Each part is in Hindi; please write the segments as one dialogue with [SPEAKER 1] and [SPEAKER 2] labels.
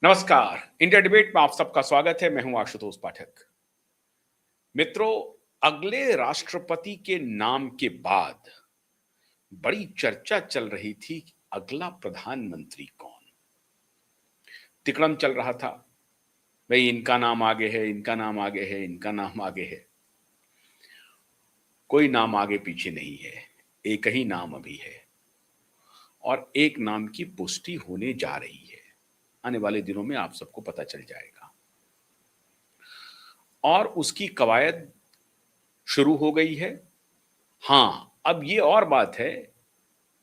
[SPEAKER 1] नमस्कार। इंडिया डिबेट में आप सबका स्वागत है। मैं हूं आशुतोष पाठक। मित्रों, अगले राष्ट्रपति के नाम के बाद बड़ी चर्चा चल रही थी कि अगला प्रधानमंत्री कौन। तिकड़म चल रहा था, भाई इनका नाम आगे है, इनका नाम आगे है, इनका नाम आगे है। कोई नाम आगे पीछे नहीं है, एक ही नाम अभी है और एक नाम की पुष्टि होने जा रही है। आने वाले दिनों में आप सबको पता चल जाएगा और उसकी कवायद शुरू हो गई है। हाँ, अब ये और बात है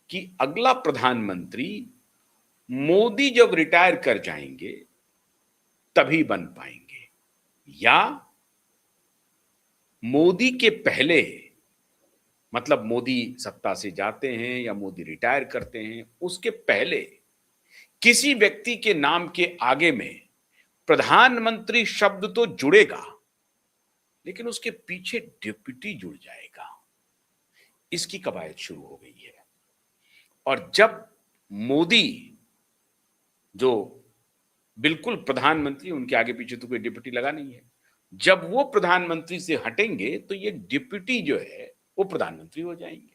[SPEAKER 1] कि अगला प्रधानमंत्री मोदी जब रिटायर कर जाएंगे तभी बन पाएंगे, या मोदी के पहले, मतलब मोदी सत्ता से जाते हैं या मोदी रिटायर करते हैं उसके पहले किसी व्यक्ति के नाम के आगे में प्रधानमंत्री शब्द तो जुड़ेगा, लेकिन उसके पीछे डिप्टी जुड़ जाएगा। इसकी कवायद शुरू हो गई है। और जब मोदी, जो बिल्कुल प्रधानमंत्री, उनके आगे पीछे तो कोई डिप्टी लगा नहीं है, जब वो प्रधानमंत्री से हटेंगे तो ये डिप्टी जो है वो प्रधानमंत्री हो जाएंगे।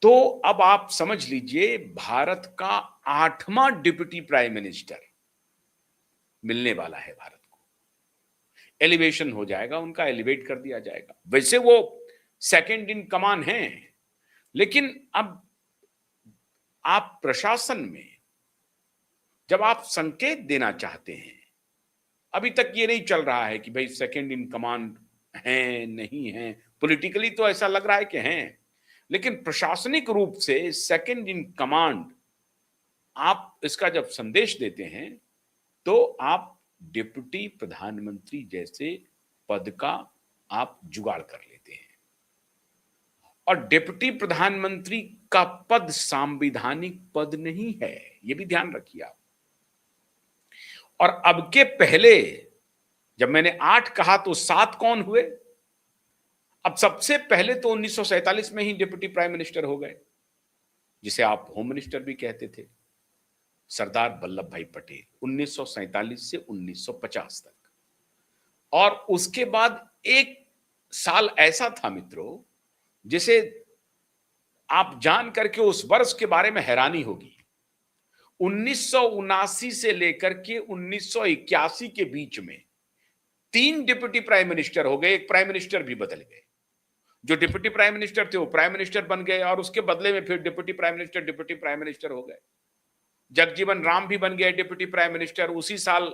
[SPEAKER 1] तो अब आप समझ लीजिए, भारत का 8वां डिप्टी प्राइम मिनिस्टर मिलने वाला है। भारत को एलिवेशन हो जाएगा, उनका एलिवेट कर दिया जाएगा। वैसे वो सेकंड इन कमान हैं, लेकिन अब आप प्रशासन में जब आप संकेत देना चाहते हैं, अभी तक ये नहीं चल रहा है कि भाई सेकंड इन कमांड हैं नहीं हैं। पॉलिटिकली तो ऐसा लग रहा है कि हैं, लेकिन प्रशासनिक रूप से सेकंड इन कमांड आप इसका जब संदेश देते हैं तो आप डिप्टी प्रधानमंत्री जैसे पद का आप जुगाड़ कर लेते हैं। और डिप्टी प्रधानमंत्री का पद संवैधानिक पद नहीं है, यह भी ध्यान रखिए आप। और अब के पहले जब मैंने 8 कहा तो 7 कौन हुए? अब सबसे पहले तो 1947 में ही डिप्टी प्राइम मिनिस्टर हो गए, जिसे आप होम मिनिस्टर भी कहते थे, सरदार वल्लभ भाई पटेल, 1947 से 1950 तक। और उसके बाद एक साल ऐसा था मित्रों, जिसे आप जान करके उस वर्ष के बारे में हैरानी होगी। 1979 से लेकर के 1981 के बीच में 3 डिप्टी प्राइम मिनिस्टर हो गए, एक प्राइम मिनिस्टर भी बदल गए। जो डिप्टी प्राइम मिनिस्टर थे वो प्राइम मिनिस्टर बन गए और उसके बदले में फिर डिप्टी प्राइम मिनिस्टर हो गए। जगजीवन राम भी बन गए डिप्टी प्राइम मिनिस्टर। उसी साल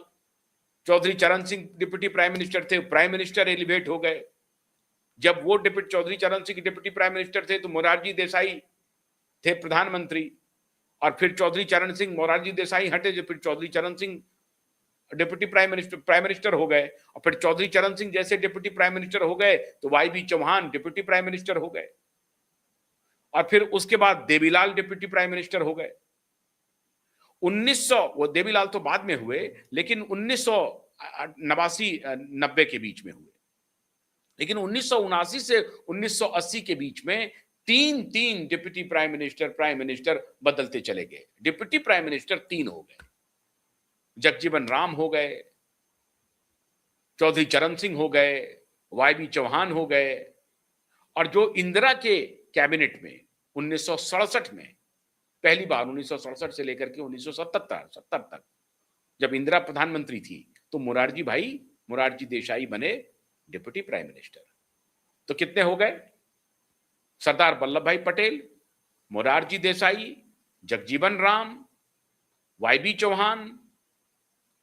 [SPEAKER 1] चौधरी चरण सिंह डिप्टी प्राइम मिनिस्टर थे, प्राइम मिनिस्टर एलिवेट हो गए। जब वो चौधरी चरण सिंह डिप्टी प्राइम मिनिस्टर थे तो मोरारजी देसाई थे प्रधानमंत्री, और फिर चौधरी चरण सिंह, मोरारजी देसाई हटे, जो फिर चौधरी चरण सिंह डिप्टी प्राइम मिनिस्टर हो गए, और फिर चौधरी चरण सिंह जैसे डिप्टी प्राइम मिनिस्टर हो गए तो वाई.बी. चौहान डिप्टी प्राइम मिनिस्टर हो गए, और फिर उसके बाद देवीलाल डिप्टी प्राइम मिनिस्टर हो गए। 1900, वो देवीलाल तो बाद में हुए, लेकिन 1989 के बीच में हुए। लेकिन 1979 से 1980 के बीच में 3 डिप्टी प्राइम मिनिस्टर बदलते चले गए। डिप्टी प्राइम मिनिस्टर 3 हो गए, जगजीवन राम हो गए, चौधरी चरण सिंह हो गए, वाई.बी. चौहान हो गए, और जो इंदिरा के कैबिनेट में 1967 में पहली बार, 1967 से लेकर के 1970 तक जब इंदिरा प्रधानमंत्री थी तो मोरारजी देसाई बने डिप्टी प्राइम मिनिस्टर। तो कितने हो गए? सरदार वल्लभ भाई पटेल, मोरारजी देसाई, जगजीवन राम, वाई.बी. चौहान,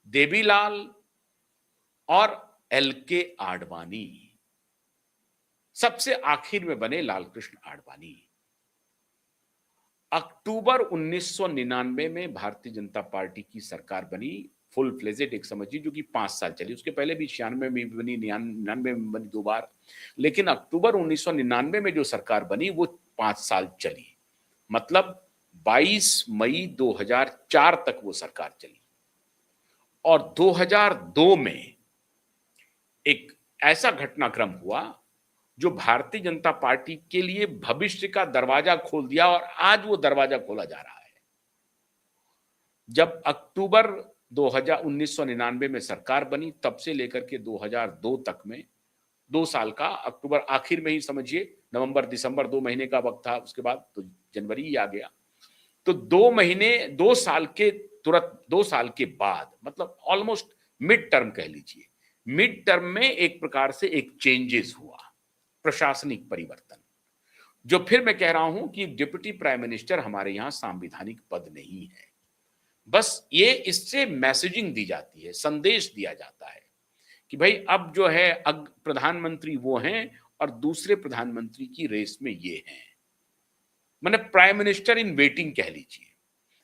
[SPEAKER 1] देवीलाल और एल.के. आडवाणी। सबसे आखिर में बने लालकृष्ण आडवाणी। अक्टूबर 1999 में भारतीय जनता पार्टी की सरकार बनी, फुल फ्लेजेड, एक समझिए, जो कि 5 साल चली। उसके पहले भी 96 में बनी, 99 में बनी 2 बार, लेकिन अक्टूबर 1999 में जो सरकार बनी वो 5 साल चली। मतलब 22 मई 2004 तक वो सरकार चली। और 2002 में एक ऐसा घटनाक्रम हुआ जो भारतीय जनता पार्टी के लिए भविष्य का दरवाजा खोल दिया, और आज वो दरवाजा खोला जा रहा है। जब अक्टूबर 1999 में सरकार बनी, तब से लेकर के 2002 तक में 2 साल का, अक्टूबर आखिर में ही समझिए, नवंबर दिसंबर 2 महीने का वक्त था, उसके बाद तो जनवरी ही आ गया। तो 2 महीने, 2 साल के तुरंत 2 साल के बाद, मतलब ऑलमोस्ट मिड टर्म कह लीजिए, मिड टर्म में एक प्रकार से एक चेंजेस हुआ, प्रशासनिक परिवर्तन, जो फिर मैं कह रहा हूं कि डिप्टी प्राइम मिनिस्टर हमारे यहां संवैधानिक पद नहीं है। बस ये इससे मैसेजिंग दी जाती है, संदेश दिया जाता है कि भाई अब जो है प्रधानमंत्री वो हैं और दूसरे प्रधानमंत्री की रेस में ये हैं, मैंने प्राइम मिनिस्टर इन वेटिंग कह लीजिए।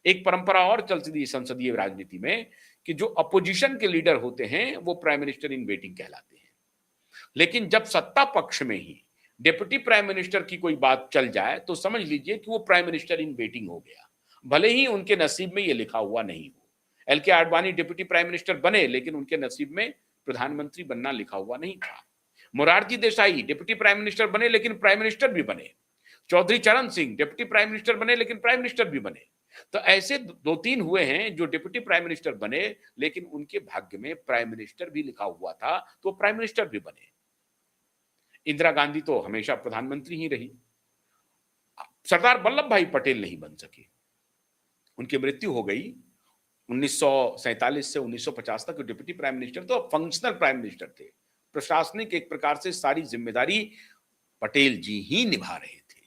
[SPEAKER 1] एक परंपरा और चलती थी संसदीय राजनीति में कि जो अपोजिशन के लीडर होते हैं वो प्राइम मिनिस्टर इन वेटिंग कहलाते हैं। लेकिन जब सत्ता पक्ष में ही डिप्टी प्राइम मिनिस्टर की कोई बात चल जाए तो समझ लीजिए कि वो प्राइम मिनिस्टर इन वेटिंग हो गया, भले ही उनके नसीब में ये लिखा हुआ नहीं हो। एल के आडवाणी डिप्टी प्राइम मिनिस्टर बने, लेकिन उनके नसीब में प्रधानमंत्री बनना लिखा हुआ नहीं था। Morarji Desai deputy prime minister बने, लेकिन प्राइम मिनिस्टर भी बने। चौधरी चरण सिंह डिप्टी प्राइम मिनिस्टर बने, लेकिन प्राइम मिनिस्टर भी बने। तो ऐसे 2-3 हुए हैं जो डिप्टी प्राइम मिनिस्टर बने, लेकिन उनके भाग्य में प्राइम मिनिस्टर भी लिखा हुआ था, तो प्राइम मिनिस्टर भी बने। इंदिरा गांधी तो हमेशा प्रधानमंत्री ही रही। सरदार वल्लभ भाई पटेल नहीं बन सके, उनकी मृत्यु हो गई 1947 से 1950 तक। डिप्टी प्राइम मिनिस्टर तो फंक्शनल प्राइम मिनिस्टर थे, प्रशासनिक एक प्रकार से सारी जिम्मेदारी पटेल जी ही निभा रहे थे।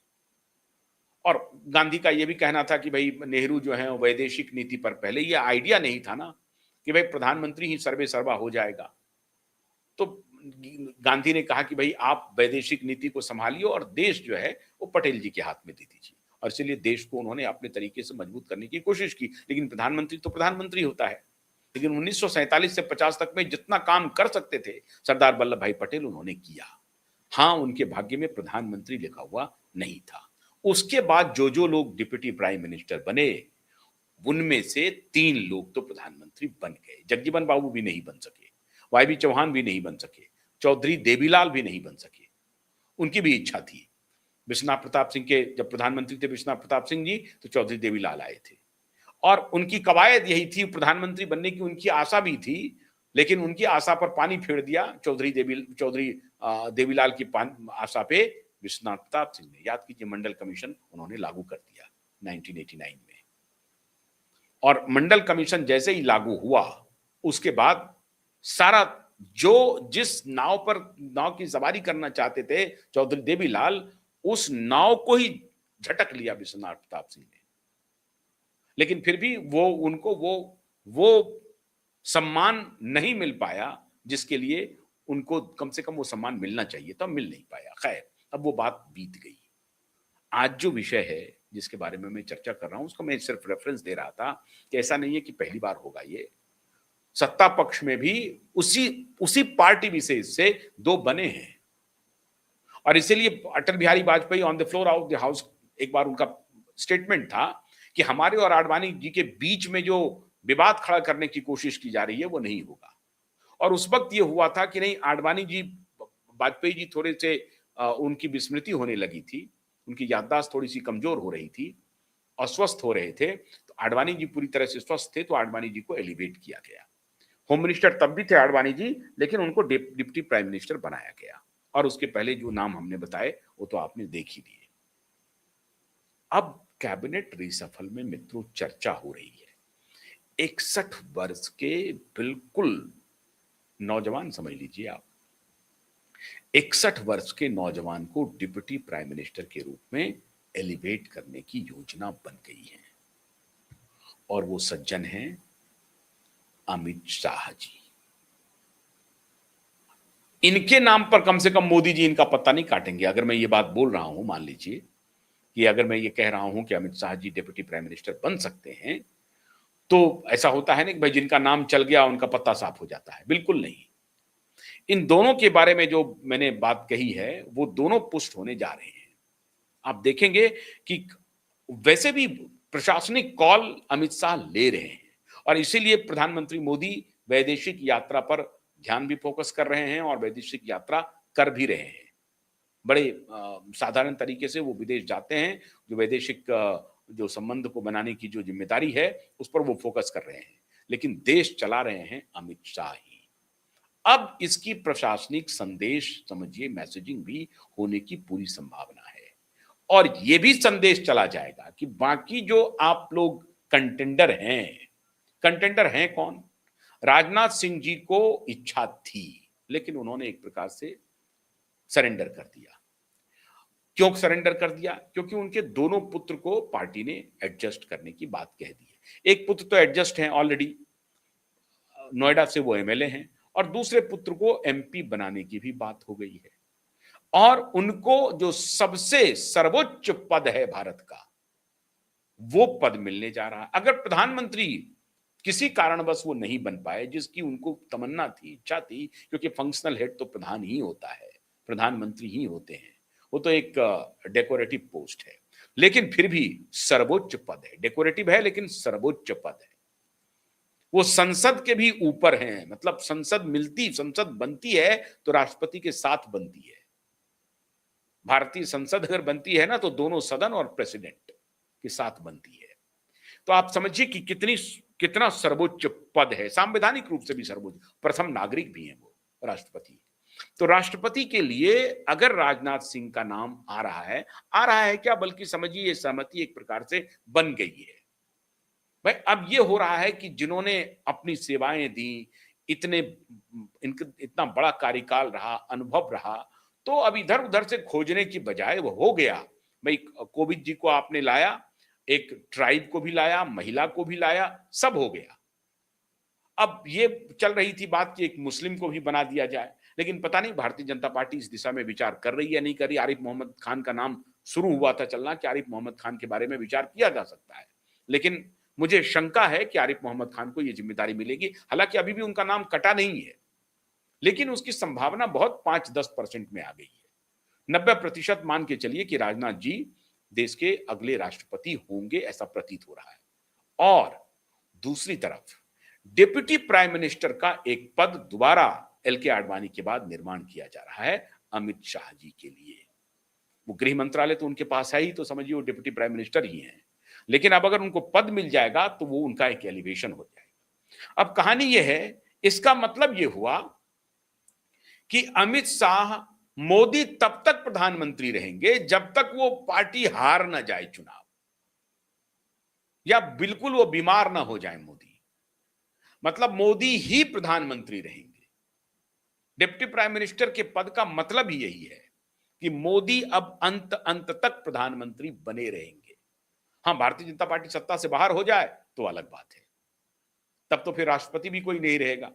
[SPEAKER 1] और गांधी का यह भी कहना था कि भाई नेहरू जो है वैदेशिक नीति पर, पहले यह आइडिया नहीं था ना कि भाई प्रधानमंत्री ही सर्वे सर्वा हो जाएगा। तो गांधी ने कहा कि भाई आप वैदेशिक नीति को संभालिए और देश जो है वो पटेल जी के हाथ में दे दीजिए, और इसलिए देश को उन्होंने अपने तरीके से मजबूत करने की कोशिश की। लेकिन प्रधानमंत्री तो प्रधानमंत्री होता है। लेकिन 1947 से 50 तक में जितना काम कर सकते थे सरदार वल्लभ भाई पटेल, उन्होंने किया। हाँ, उनके भाग्य में प्रधानमंत्री लिखा हुआ नहीं था। उसके बाद जो लोग डिप्टी प्राइम मिनिस्टर बने, उनमें से 3 लोग तो प्रधानमंत्री बन गए। जगजीवन बाबू भी नहीं बन सके, वाई बी चौहान भी नहीं बन सके, चौधरी देवीलाल भी नहीं बन सके। उनकी भी इच्छा थी। विश्वनाथ प्रताप सिंह के जब प्रधानमंत्री थे विश्वनाथ प्रताप सिंह जी, तो चौधरी देवीलाल आए थे, और उनकी कवायद यही थी, प्रधानमंत्री बनने की उनकी आशा भी थी। लेकिन उनकी आशा पर पानी फेर दिया चौधरी देवीलाल की आशा पे विश्वनाथ प्रताप सिंह ने। याद कीजिए, मंडल कमीशन उन्होंने लागू कर दिया 1989 में। और मंडल कमीशन जैसे ही लागू हुआ, उसके बाद सारा जो जिस नाव की सवारी करना चाहते थे चौधरी देवीलाल, उस नाव को ही झटक लिया विश्वनाथ प्रताप सिंह ने। लेकिन फिर भी उनको वो सम्मान नहीं मिल पाया जिसके लिए उनको कम से कम वो सम्मान मिलना चाहिए था, मिल नहीं पाया। खैर, अब वो बात बीत गई। आज जो विषय है जिसके बारे में मैं चर्चा कर रहा हूं, उसको मैं सिर्फ रेफरेंस दे रहा था कि ऐसा नहीं है कि पहली बार होगा ये। सत्ता पक्ष में भी उसी पार्टी विशेष से 2 बने हैं, और इसीलिए Atal Bihari Vajpayee on the floor of the house, एक बार उनका स्टेटमेंट था कि हमारे और आडवाणी जी के बीच में जो विवाद खड़ा करने की कोशिश की जा रही है वो नहीं होगा। और उस वक्त ये हुआ था कि नहीं, आडवाणी जी, वाजपेयी जी थोड़े से उनकी विस्मृति होने लगी थी, उनकी याददाश्त थोड़ी सी कमजोर हो रही थी, अस्वस्थ हो रहे थे। तो आडवाणी जी पूरी तरह से स्वस्थ थे, तो आडवाणी जी को एलिवेट किया गया। होम मिनिस्टर तब भी थे आडवाणी जी, लेकिन उनको डिप्टी प्राइम मिनिस्टर बनाया गया। और उसके पहले जो नाम हमने बताए वो तो आपने देख ही लिए। अब कैबिनेट रिसफल में मित्रों चर्चा हो रही है 61 वर्ष के बिल्कुल नौजवान, समझ लीजिए आप, 61 वर्ष के नौजवान को डिप्टी प्राइम मिनिस्टर के रूप में एलिवेट करने की योजना बन गई है। और वो सज्जन हैं अमित शाह जी। इनके नाम पर कम से कम मोदी जी इनका पत्ता नहीं काटेंगे। अगर मैं ये बात बोल रहा हूं, मान लीजिए कि अगर मैं ये कह रहा हूं कि Amit Shah ji deputy prime minister बन सकते हैं, तो ऐसा होता है ना कि भाई जिनका नाम चल गया उनका पत्ता साफ हो जाता है। बिल्कुल नहीं। इन दोनों के बारे में जो मैंने बात कही है वो दोनों पुष्ट होने जा रहे हैं। आप देखेंगे कि वैसे भी प्रशासनिक कॉल अमित शाह ले रहे हैं, और इसीलिए प्रधानमंत्री मोदी वैदेशिक यात्रा पर ध्यान भी फोकस कर रहे हैं और वैदेशिक यात्रा कर भी रहे हैं। बड़े साधारण तरीके से वो विदेश जाते हैं। जो वैदेशिक जो संबंध को बनाने की जो जिम्मेदारी है उस पर वो फोकस कर रहे हैं, लेकिन देश चला रहे हैं अमित शाह ही। अब इसकी प्रशासनिक संदेश समझिए मैसेजिंग भी होने की पूरी संभावना है, और ये भी संदेश चला जाएगा कि बाकी जो आप लोग कंटेंडर हैं, कंटेंडर हैं कौन? राजनाथ सिंह जी को इच्छा थी, लेकिन उन्होंने एक प्रकार से सरेंडर कर दिया। क्यों सरेंडर कर दिया? क्योंकि उनके दोनों पुत्र को पार्टी ने एडजस्ट करने की बात कह दी है। एक पुत्र तो एडजस्ट हैं ऑलरेडी, नोएडा से वो एमएलए हैं, और दूसरे पुत्र को एमपी बनाने की भी बात हो गई है। और उनको जो सबसे सर्वोच्च पद है भारत का, वो पद मिलने जा रहा है। अगर प्रधानमंत्री किसी कारणवश वो नहीं बन पाए, जिसकी उनको तमन्ना थी, इच्छा थी, क्योंकि फंक्शनल हेड तो प्रधान ही होता है, प्रधानमंत्री ही होते हैं, वो तो एक डेकोरेटिव पोस्ट है, लेकिन फिर भी सर्वोच्च पद है। डेकोरेटिव है लेकिन सर्वोच्च पद है। वो संसद के भी ऊपर हैं, मतलब संसद बनती है तो राष्ट्रपति के साथ बनती है। भारतीय संसद अगर बनती है ना तो दोनों सदन और प्रेसिडेंट के साथ बनती है। तो आप समझिए कि कितना सर्वोच्च पद है, संवैधानिक रूप से भी सर्वोच्च, प्रथम नागरिक भी हैं वो राष्ट्रपति। तो राष्ट्रपति के लिए अगर राजनाथ सिंह का नाम आ रहा है क्या, बल्कि समझिए ये सहमति एक प्रकार से बन गई है। भाई अब ये हो रहा है कि जिन्होंने अपनी सेवाएं दी, इतना बड़ा कार्यकाल रहा, अनुभव रहा, तो अब इधर उधर से खोजने की बजाय वो हो गया। भाई कोविंद जी को आपने लाया, एक ट्राइब को भी लाया, महिला को भी लाया, सब हो गया। अब ये चल रही थी बात कि एक मुस्लिम को भी बना दिया जाए, लेकिन पता नहीं भारतीय जनता पार्टी इस दिशा में विचार कर रही है या नहीं कर रही। आरिफ मोहम्मद खान का नाम शुरू हुआ था चलना कि आरिफ मोहम्मद खान के बारे में विचार किया जा सकता है, लेकिन मुझे शंका है कि आरिफ मोहम्मद खान को यह जिम्मेदारी मिलेगी। हालांकि अभी भी उनका नाम कटा नहीं है, लेकिन उसकी संभावना बहुत 5-10% में आ गई है। 90% मान के चलिए कि राजनाथ जी देश के अगले राष्ट्रपति होंगे, ऐसा प्रतीत हो रहा है। और दूसरी तरफ डिप्टी प्राइम मिनिस्टर का एक पद दोबारा एलके आडवाणी के बाद निर्माण किया जा रहा है अमित शाह जी के लिए। वो गृह मंत्रालय तो उनके पास है ही, तो समझिए वो डिप्टी प्राइम मिनिस्टर ही हैं, लेकिन अब अगर उनको पद मिल जाएगा तो वो उनका एक एलिवेशन हो जाएगा। अब कहानी ये है, इसका मतलब ये हुआ कि अमित शाह मोदी तब तक प्रधानमंत्री रहेंगे जब तक वो पार्टी हार ना जाए चुनाव, या बिल्कुल वो बीमार ना हो जाए मोदी, मतलब मोदी ही प्रधानमंत्री रहेंगे। डिप्टी प्राइम मिनिस्टर के पद का मतलब ही यही है कि मोदी अब अंत तक प्रधानमंत्री बने रहेंगे। हाँ, भारतीय जनता पार्टी सत्ता से बाहर हो जाए तो अलग बात है, तब तो फिर राष्ट्रपति भी कोई नहीं रहेगा।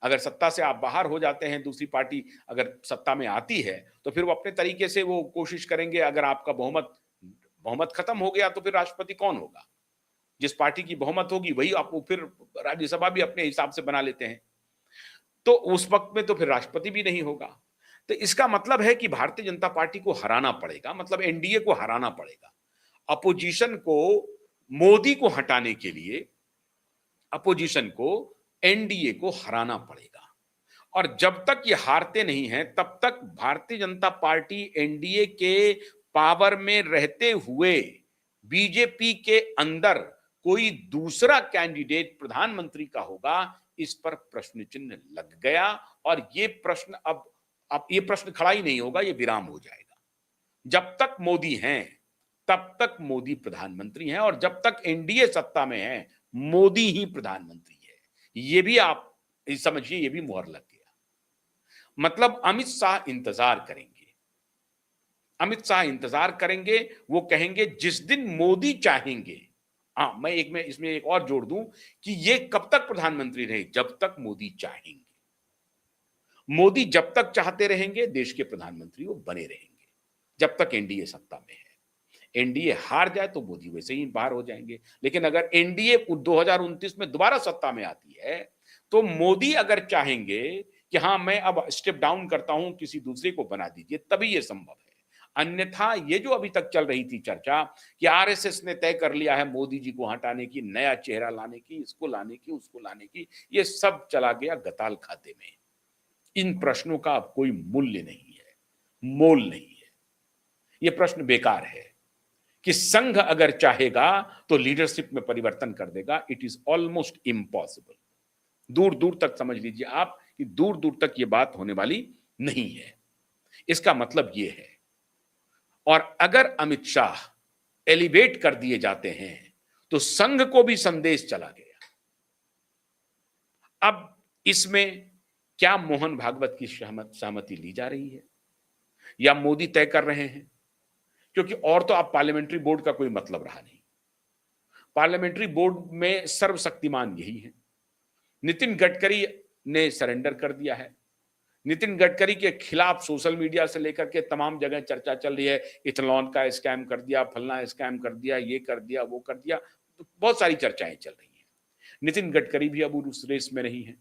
[SPEAKER 1] अगर सत्ता से आप बाहर हो जाते हैं, दूसरी पार्टी अगर सत्ता में आती है, तो फिर वो अपने तरीके से वो कोशिश करेंगे। अगर आपका बहुमत खत्म हो गया तो फिर राष्ट्रपति कौन होगा? जिस पार्टी की बहुमत होगी वही आप फिर राज्यसभा भी अपने हिसाब से बना लेते हैं, तो उस वक्त में तो फिर राष्ट्रपति भी नहीं होगा। तो इसका मतलब है कि भारतीय जनता पार्टी को हराना पड़ेगा, मतलब एनडीए को हराना पड़ेगा। अपोजिशन को, मोदी को हटाने के लिए अपोजिशन को, एनडीए को हराना पड़ेगा। और जब तक ये हारते नहीं हैं तब तक भारतीय जनता पार्टी एनडीए के पावर में रहते हुए बीजेपी के अंदर कोई दूसरा कैंडिडेट प्रधानमंत्री का होगा, इस पर प्रश्न चिन्ह लग गया। और ये प्रश्न अब ये प्रश्न खड़ा ही नहीं होगा, ये विराम हो जाएगा। जब तक मोदी हैं तब तक मोदी प्रधानमंत्री हैं, और जब तक एनडीए सत्ता में है मोदी ही प्रधानमंत्री है। ये भी आप समझिए, ये भी मुहर लग गया। मतलब अमित शाह इंतजार करेंगे, अमित शाह इंतजार करेंगे। वो कहेंगे जिस दिन मोदी चाहेंगे। हाँ, मैं इसमें एक और जोड़ दूं कि ये कब तक प्रधानमंत्री रहे? जब तक मोदी चाहेंगे। मोदी जब तक चाहते रहेंगे देश के प्रधानमंत्री वो बने रहेंगे, जब तक एनडीए सत्ता में है। एनडीए हार जाए तो मोदी वैसे ही बाहर हो जाएंगे। लेकिन अगर एनडीए 2029 में दोबारा सत्ता में आती है तो मोदी अगर चाहेंगे कि हाँ मैं अब स्टेप डाउन करता हूं, किसी दूसरे को बना दीजिए, तभी ये संभव है। अन्यथा ये जो अभी तक चल रही थी चर्चा कि आरएसएस ने तय कर लिया है मोदी जी को हटाने की, नया चेहरा लाने की, इसको लाने की, उसको लाने की, ये सब चला गया गताल खाते में। इन प्रश्नों का अब कोई मूल्य नहीं है, मोल नहीं है। ये प्रश्न बेकार है, कि संघ अगर चाहेगा तो लीडरशिप में परिवर्तन कर देगा। It is almost impossible. दूर दूर तक समझ लीजिए आप कि दूर दूर तक ये बात होने वाली नहीं है। इसका मतलब ये है, और अगर अमित शाह एलिवेट कर दिए जाते हैं तो संघ को भी संदेश चला गया। अब इसमें क्या मोहन भागवत की सहमति ली जा रही है या मोदी तय कर रहे हैं? क्योंकि और तो अब पार्लियामेंट्री बोर्ड का कोई मतलब रहा नहीं। पार्लियामेंट्री बोर्ड में सर्वशक्तिमान यही है। नितिन गडकरी ने सरेंडर कर दिया है। नितिन गडकरी के खिलाफ सोशल मीडिया से लेकर के तमाम जगह चर्चा चल रही है, इथेनॉल का स्कैम कर दिया, फलना स्कैम कर दिया, ये कर दिया, वो कर दिया, तो बहुत सारी चर्चाएं चल रही हैं। नितिन गडकरी भी अब उस रेस में नहीं है।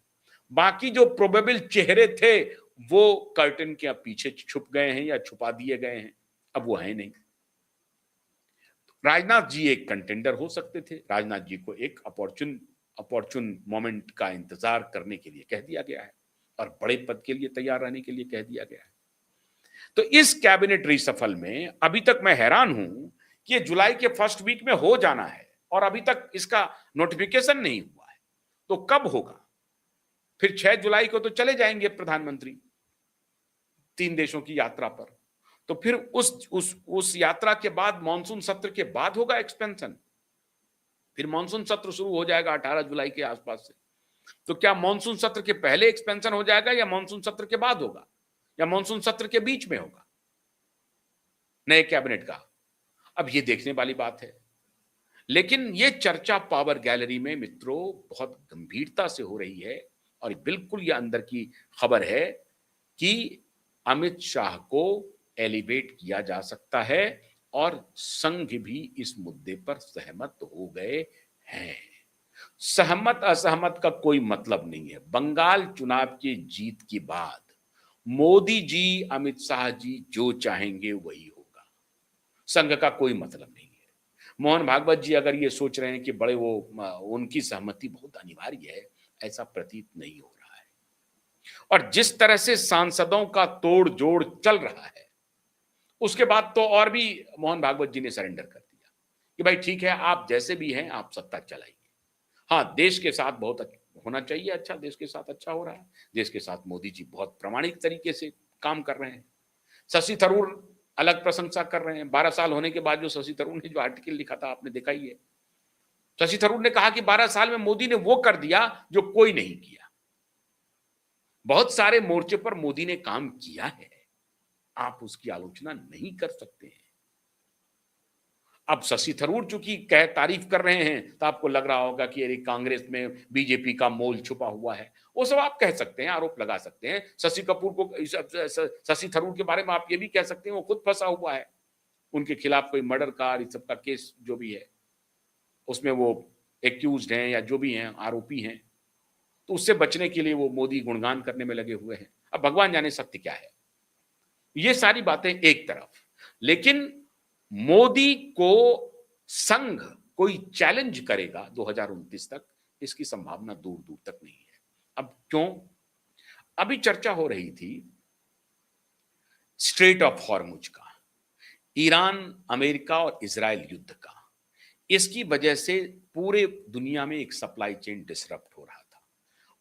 [SPEAKER 1] बाकी जो प्रोबेबल चेहरे थे वो कर्टन के पीछे छुप गए हैं या छुपा दिए गए हैं, अब वो है नहीं। राजनाथ जी एक कंटेंडर हो सकते थे। राजनाथ जी को एक अपॉर्चुन मोमेंट का इंतजार करने के लिए कह दिया गया है और बड़े पद के लिए तैयार रहने के लिए कह दिया गया है। तो इस कैबिनेट रिसफल में अभी तक मैं हैरान हूं कि ये जुलाई के फर्स्ट वीक में हो जाना है और अभी तक इसका नोटिफिकेशन नहीं हुआ है। तो कब होगा? फिर 6 जुलाई को तो चले जाएंगे प्रधानमंत्री 3 देशों की यात्रा पर। तो फिर उस यात्रा के बाद मानसून सत्र के बाद होगा एक्सपेंशन। फिर मानसून सत्र शुरू हो जाएगा 18 जुलाई के आसपास से। तो क्या मानसून सत्र के पहले एक्सपेंशन हो जाएगा या मानसून सत्र के बाद होगा या मानसून सत्र के बीच में होगा नए कैबिनेट का? अब ये देखने वाली बात है। लेकिन ये चर्चा पावर गैलरी में मित्रों बहुत गंभीरता से हो रही है और बिल्कुल ये अंदर की खबर है कि अमित शाह को एलिवेट किया जा सकता है और संघ भी इस मुद्दे पर सहमत हो गए हैं। सहमत असहमत का कोई मतलब नहीं है। बंगाल चुनाव की जीत के बाद मोदी जी, अमित शाह जी जो चाहेंगे वही होगा। संघ का कोई मतलब नहीं है। मोहन भागवत जी अगर ये सोच रहे हैं कि बड़े वो उनकी सहमति बहुत अनिवार्य है, ऐसा प्रतीत नहीं हो रहा है। और जिस तरह से सांसदों का तोड़ जोड़ चल रहा है उसके बाद तो और भी मोहन भागवत जी ने सरेंडर कर दिया कि भाई ठीक है, आप जैसे भी हैं आप सत्ता चलाइए। हाँ, देश के साथ बहुत होना चाहिए। अच्छा, देश के साथ अच्छा हो रहा है। देश के साथ मोदी जी बहुत प्रामाणिक तरीके से काम कर रहे हैं। शशि थरूर अलग प्रशंसा कर रहे हैं। 12 साल होने के बाद जो शशि थरूर ने जो आर्टिकल लिखा था आपने देखा ही है। शशि थरूर ने कहा कि 12 साल में मोदी ने वो कर दिया जो कोई नहीं किया। बहुत सारे मोर्चे पर मोदी ने काम किया है, आप उसकी आलोचना नहीं कर सकते हैं। अब शशि थरूर चूंकि कह तारीफ कर रहे हैं तो आपको लग रहा होगा कि अरे कांग्रेस में बीजेपी का मोल छुपा हुआ है। वो सब आप कह सकते हैं, आरोप लगा सकते हैं। शशि कपूर को, शशि थरूर के बारे में आप ये भी कह सकते हैं वो खुद फंसा हुआ है। उनके खिलाफ कोई मर्डर का, इस सब का केस जो भी है उसमें वो एक्यूज्ड हैं या जो भी हैं, आरोपी हैं। तो उससे बचने के लिए वो मोदी गुणगान करने में लगे हुए हैं। अब भगवान जाने सत्य क्या है। ये सारी बातें एक तरफ, लेकिन मोदी को संघ कोई चैलेंज करेगा 2029 तक, इसकी संभावना दूर दूर तक नहीं है। अब क्यों? अभी चर्चा हो रही थी स्ट्रेट ऑफ हॉर्मुज का, ईरान, अमेरिका और इजराइल युद्ध का। इसकी वजह से पूरे दुनिया में एक सप्लाई चेन डिसरप्ट हो रहा था।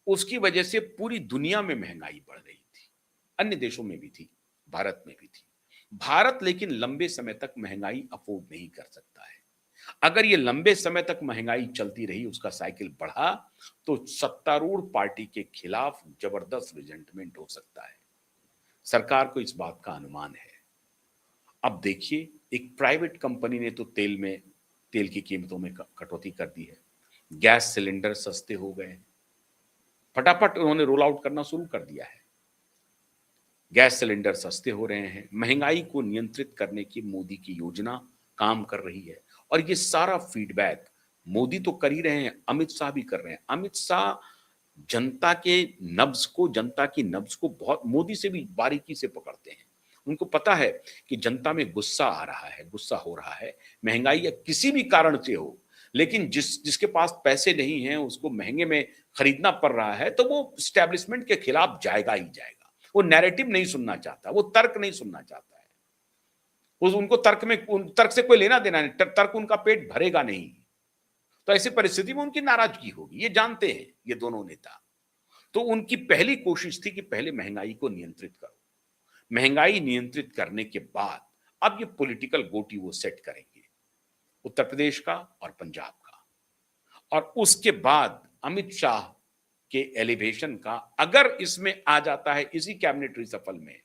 [SPEAKER 1] उसकी वजह से पूरी दुनिया में महंगाई बढ़ रही थी। अन्य देशों में भी थी, भारत में भी थी। भारत लेकिन लंबे समय तक महंगाई अफोर्ड नहीं कर सकता है। अगर ये लंबे समय तक महंगाई चलती रही, उसका साइकिल बढ़ा, तो सत्तारूढ़ पार्टी के खिलाफ जबरदस्त रिजेंटमेंट हो सकता है। सरकार को इस बात का अनुमान है। अब देखिए, एक प्राइवेट कंपनी ने तो तेल की कीमतों में कटौती कर दी है। गैस सिलेंडर सस्ते हो गए, फटाफट उन्होंने रोल आउट करना शुरू कर दिया है। गैस सिलेंडर सस्ते हो रहे हैं। महंगाई को नियंत्रित करने की मोदी की योजना काम कर रही है और ये सारा फीडबैक मोदी तो कर ही रहे हैं, अमित शाह भी कर रहे हैं। अमित शाह जनता की नब्ज को बहुत मोदी से भी बारीकी से पकड़ते हैं। उनको पता है कि जनता में गुस्सा आ रहा है, गुस्सा हो रहा है, महंगाई या किसी भी कारण से हो, लेकिन जिसके पास पैसे नहीं हैं उसको महंगे में खरीदना पड़ रहा है, तो वो स्टैब्लिशमेंट के खिलाफ जाएगा ही जाएगा। वो नैरेटिव नहीं सुनना चाहता, वो तर्क नहीं सुनना चाहता है। उनको तर्क से कोई लेना देना नहीं, तर्क उनका पेट भरेगा नहीं। तो ऐसी परिस्थिति में उनकी नाराजगी होगी, ये जानते हैं ये दोनों नेता। तो उनकी पहली कोशिश थी कि पहले महंगाई को नियंत्रित करो। महंगाई नियंत्रित करने के बाद अब ये पॉलिटिकल गोटी वो सेट करेंगे, उत्तर प्रदेश का और पंजाब का। और उसके बाद अमित शाह के एलिवेशन का अगर इसमें आ जाता है इसी कैबिनेट रिसफल में,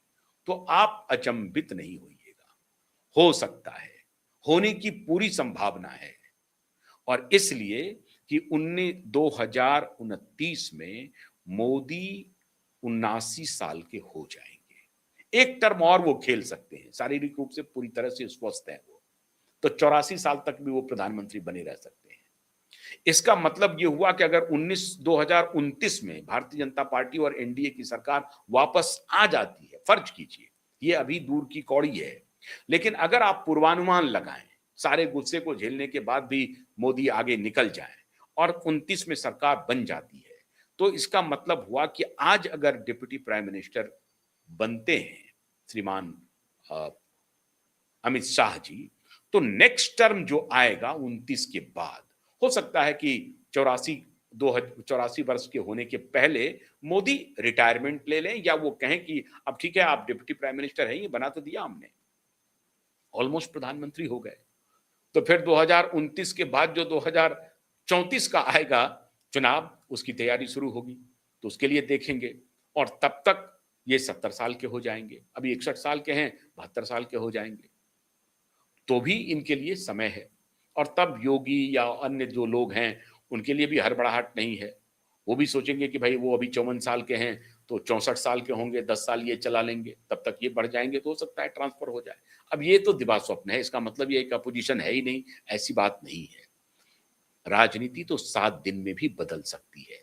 [SPEAKER 1] तो आप अचंभित नहीं होइएगा। हो सकता है, होने की पूरी संभावना है। और इसलिए कि 2029 में मोदी 79 साल के हो जाएंगे। एक टर्म और वो खेल सकते हैं, शारीरिक रूप से पूरी तरह से स्वस्थ है वो, तो 84 साल तक भी वो प्रधानमंत्री बने रह सकते हैं। इसका मतलब ये हुआ कि अगर 2029 में भारतीय जनता पार्टी और एनडीए की सरकार वापस आ जाती है, फर्ज कीजिए, ये अभी दूर की कौड़ी है, लेकिन अगर आप पूर्वानुमान लगाएं, सारे गुस्से को झेलने के बाद भी मोदी आगे निकल जाए और 29 में सरकार बन जाती है, तो इसका मतलब हुआ कि आज अगर डिप्टी प्राइम मिनिस्टर बनते हैं श्रीमान अमित शाह जी, तो नेक्स्ट टर्म जो आएगा 29 के बाद, हो सकता है कि 84 वर्ष के होने के पहले मोदी रिटायरमेंट ले लें, या वो कहें कि अब ठीक है, आप डिप्टी प्राइम मिनिस्टर हैं, ये बना तो दिया हमने, ऑलमोस्ट प्रधानमंत्री हो गए। तो फिर 2029 के बाद जो 2034 का आएगा चुनाव, उसकी तैयारी शुरू होगी, तो उसके लिए देखेंगे। और तब तक ये 70 साल के हो जाएंगे, अभी 61 साल के हैं, 72 साल के हो जाएंगे, तो भी इनके लिए समय है। और तब योगी या अन्य जो लोग हैं उनके लिए भी हड़बड़ाहट नहीं है, वो भी सोचेंगे कि भाई वो अभी 54 साल के हैं, तो 64 साल के होंगे, 10 साल ये चला लेंगे, तब तक ये बढ़ जाएंगे, तो हो सकता है ट्रांसफर हो जाए। अब ये तो दिवा स्वप्न है, इसका मतलब ये एक अपोजिशन है ही नहीं, ऐसी बात नहीं है। राजनीति तो 7 दिन में भी बदल सकती है,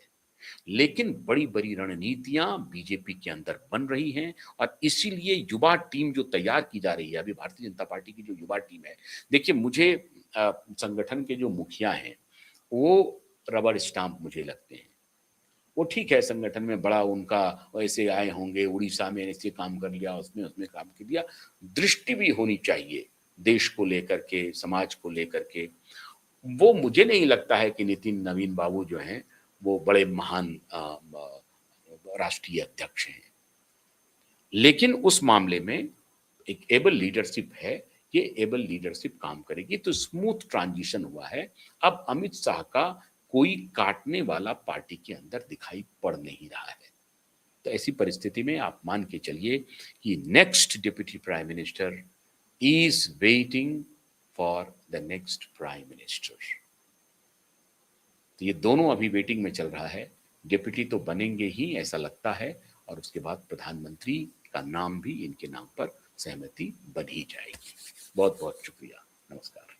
[SPEAKER 1] लेकिन बड़ी बड़ी रणनीतियां बीजेपी के अंदर बन रही हैं। और इसीलिए युवा टीम जो तैयार की जा रही है, अभी भारतीय जनता पार्टी की जो युवा टीम है, देखिए मुझे संगठन के जो मुखिया हैं वो रबर स्टाम्प मुझे लगते हैं। वो ठीक है, संगठन में बड़ा उनका ऐसे आए होंगे, उड़ीसा में ऐसे काम कर लिया, उसमें उसमें काम कर दिया। दृष्टि भी होनी चाहिए देश को लेकर के, समाज को लेकर के। वो मुझे नहीं लगता है कि नितिन नवीन बाबू जो हैं वो बड़े महान राष्ट्रीय अध्यक्ष हैं, लेकिन उस मामले में एक एबल लीडरशिप है, ये एबल लीडरशिप काम करेगी, तो स्मूथ ट्रांजिशन हुआ है। अब अमित शाह का कोई काटने वाला पार्टी के अंदर दिखाई पड़ नहीं रहा है। तो ऐसी परिस्थिति में आप मान के चलिए कि next deputy prime minister is waiting for the next prime minister. तो ये दोनों अभी वेटिंग में चल रहा है। डिप्टी तो बनेंगे ही ऐसा लगता है, और उसके बाद प्रधानमंत्री का नाम भी इनके नाम पर सहमति बन ही जाएगी। बहुत बहुत शुक्रिया, नमस्कार।